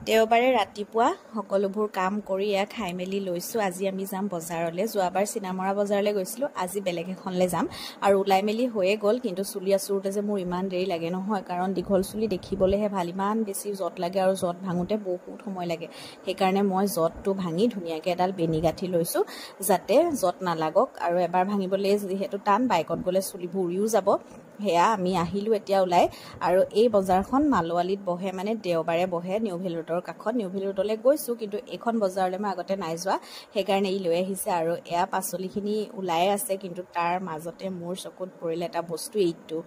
দেওবাৰে ৰাতিপুৱা সকলোবোৰ কাম কৰি খাই মেলি লৈছোঁ। আজি আমি যাম বজাৰলৈ। যোৱাবাৰ চিনামৰা বজাৰলৈ গৈছিলোঁ, আজি বেলেগ এখনলৈ যাম। আৰু ওলাই মেলি হৈয়ে গ'ল, কিন্তু চুলি আঁচোৰোতে যে মোৰ ইমান দেৰি লাগে নহয়, কাৰণ দীঘল চুলি দেখিবলৈহে ভাল, ইমান বেছি জট লাগে আৰু জট ভাঙোতে বহুত সময় লাগে। সেইকাৰণে মই জটটো ভাঙি ধুনীয়াকৈ এডাল বেনি গাঁঠি লৈছোঁ, যাতে জট নালাগক। আৰু এবাৰ ভাঙিবলৈ যিহেতু টান, বাইকত গ'লে চুলিবোৰ উৰিও যাব। সেয়া আমি আহিলোঁ এতিয়া ওলাই। আৰু এই বজাৰখন মালোৱালিত বহে, মানে দেওবাৰে বহে, নিউ ভেলি ৰোডৰ কাষত। নিউ ভেলি ৰোডলৈ গৈছোঁ, কিন্তু এইখন বজাৰলৈ মই আগতে নাই যোৱা, সেইকাৰণে ই লৈ আহিছে। আৰু এয়া পাচলিখিনি ওলাই আছে, কিন্তু তাৰ মাজতে মোৰ চকুত পৰিলে এটা বস্তু, এইটো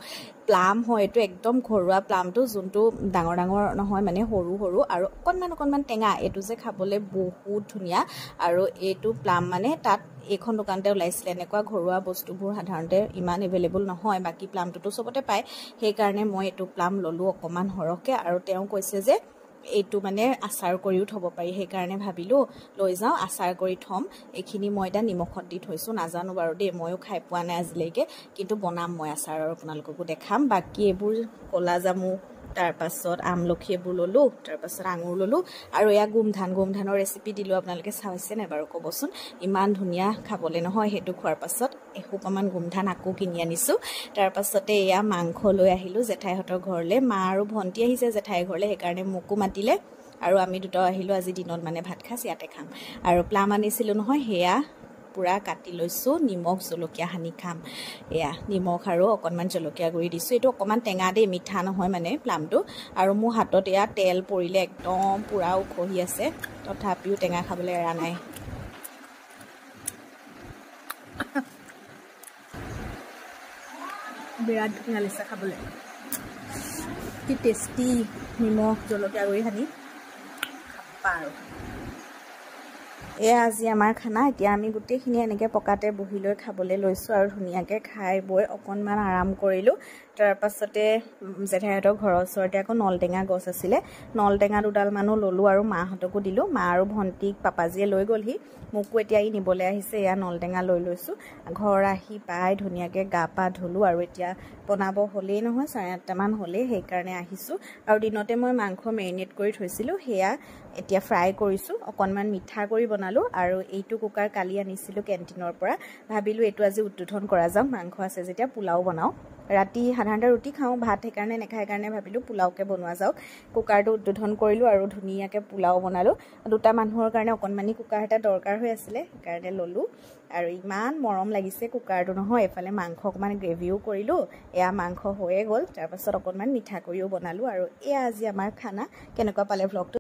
প্লাম হয়। এইটো একদম ঘৰুৱা প্লামটো, যোনটো ডাঙৰ ডাঙৰ নহয়, মানে সৰু সৰু আৰু অকণমান টেঙা। এইটো যে খাবলৈ বহুত ধুনীয়া। আৰু এইটো প্লাম মানে তাত এইখন দোকানতে ওলাইছিলে। এনেকুৱা ঘৰুৱা বস্তুবোৰ সাধাৰণতে ইমান এভেইলেবল নহয়, বাকী প্লামটোতো চবতে পায়। সেইকাৰণে মই এইটো প্লাম ল'লোঁ অকণমান সৰহকৈ। আৰু তেওঁ কৈছে যে এইটো মানে আচাৰ কৰিও থ'ব পাৰি, সেইকাৰণে ভাবিলোঁ লৈ যাওঁ, আচাৰ কৰি থ'ম। এইখিনি মই এতিয়া নিমখত দি থৈছোঁ, নাজানো বাৰু দেই, ময়ো খাই পোৱা নাই আজিলৈকে, কিন্তু বনাম মই আচাৰ আৰু আপোনালোককো দেখাম। বাকী এইবোৰ ক'লা জামুক, তাৰপাছত আমলখি এইবোৰ ল'লোঁ, তাৰপাছত আঙুৰ ল'লোঁ। আৰু এয়া গোমধানৰ ৰেচিপি দিলোঁ, আপোনালোকে চাইছে নাই বাৰু ক'বচোন, ইমান ধুনীয়া খাবলৈ নহয়। সেইটো খোৱাৰ পাছত এসোপামান গোমধান আকৌ কিনি আনিছোঁ। তাৰপাছতে এয়া মাংস লৈ আহিলোঁ জেঠাইহঁতৰ ঘৰলৈ। মা আৰু ভণ্টি আহিছে জেঠাইৰ ঘৰলৈ, সেইকাৰণে মোকো মাতিলে। আৰু আমি দুটাও আহিলোঁ, আজি দিনত মানে ভাত খাজ ইয়াতে খাম। আৰু প্লাম আনিছিলোঁ নহয়, সেয়া পূৰা কাটি লৈছোঁ, নিমখ জলকীয়া সানি খাম। এয়া নিমখ আৰু অকণমান জলকীয়া গুড়ি দিছোঁ। এইটো অকণমান টেঙা দেই, মিঠা নহয় মানে প্লামটো। আৰু মোৰ হাতত এয়া তেল পৰিলে, একদম পূৰা উখহি আছে, তথাপিও টেঙা খাবলৈ এৰা নাই। বিৰাট ধুনীয়া লাগিছে খাবলৈ, কি টেষ্টি। নিমখ জলকীয়া গুড়ি সানি খাবা আৰু। এয়া আজি আমাৰ খানা। এতিয়া আমি গোটেইখিনি এনেকৈ পকাতে বহি লৈ খাবলৈ লৈছোঁ। আৰু ধুনীয়াকৈ খাই বৈ অকণমান আৰাম কৰিলোঁ। তাৰপাছতে জেঠাইহঁতৰ ঘৰৰ ওচৰতে আকৌ নলটেঙা গছ আছিলে, নলটেঙা দুডালমানো ল'লোঁ আৰু মাহঁতকো দিলোঁ। মা আৰু ভণ্টিক পাপাজীয়ে লৈ গ'লহি, মোকো এতিয়া ই নিবলৈ আহিছে। এয়া নলটেঙা লৈ লৈছোঁ। ঘৰ আহি পাই ধুনীয়াকৈ গা পা ধুলোঁ। আৰু এতিয়া বনাব হ'লেই নহয়, 8:30মান হ'লেই, সেইকাৰণে আহিছোঁ। আৰু দিনতে মই মাংস মেৰিনেট কৰি থৈছিলোঁ, সেয়া এতিয়া ফ্ৰাই কৰিছোঁ, অকণমান মিঠা কৰি বনালোঁ। আৰু এইটো কুকাৰ কালি আনিছিলোঁ কেণ্টিনৰ পৰা, ভাবিলোঁ এইটো আজি উদ্বোধন কৰা যাওক, মাংস আছে যেতিয়া পোলাও বনাওঁ। ৰাতি সাধাৰণতে ৰুটি খাওঁ, ভাত সেইকাৰণে নাখায়, কাৰণে ভাবিলোঁ পোলাওকে বনোৱা যাওক। কুকাৰটো উদ্বোধন কৰিলোঁ আৰু ধুনীয়াকৈ পোলাও বনালোঁ। দুটা মানুহৰ কাৰণে অকণমানি কুকাৰ এটা দৰকাৰ হৈ আছিলে, সেইকাৰণে ল'লোঁ। আৰু ইমান মৰম লাগিছে কুকাৰটো নহয়। এফালে মাংস অকণমান গ্ৰেভিও কৰিলোঁ, এয়া মাংস হৈয়ে গ'ল। তাৰপাছত অকণমান মিঠা কৰিও বনালোঁ। আৰু এয়া আজি আমাৰ খানা। কেনেকুৱা পালে ভ্লগটো